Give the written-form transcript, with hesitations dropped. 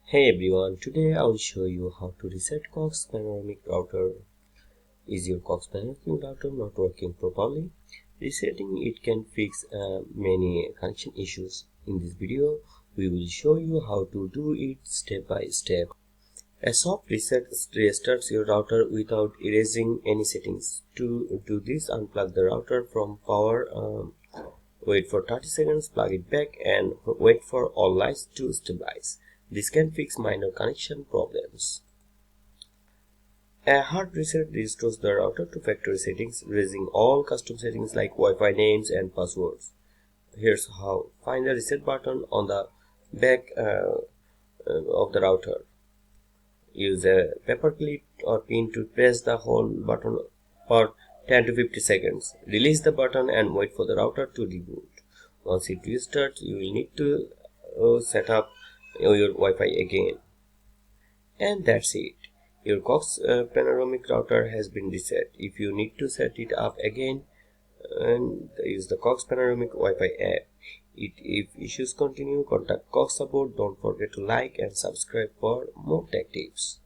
Hey everyone, today I will show you how to reset Cox Panoramic Router. Is your Cox Panoramic Router not working properly? Resetting it can fix many connection issues. In this video, we will show you how to do it step by step. A soft reset restarts your router without erasing any settings. To do this, unplug the router from power, wait for 30 seconds, plug it back, and wait for all lights to stabilize. This can fix minor connection problems. A hard reset restores the router to factory settings, erasing all custom settings like Wi-Fi names and passwords. Here's how. Find the reset button on the back of the router. Use a paperclip or pin to press the whole button for 10 to 50 seconds. Release the button and wait for the router to reboot. Once it restarts, you will need to set up your Wi-Fi again. And that's it. Your Cox Panoramic Router has been reset. If you need to set it up again, and use the Cox Panoramic Wi-Fi app. If issues continue, contact Cox support. Don't forget to like and subscribe for more tech tips.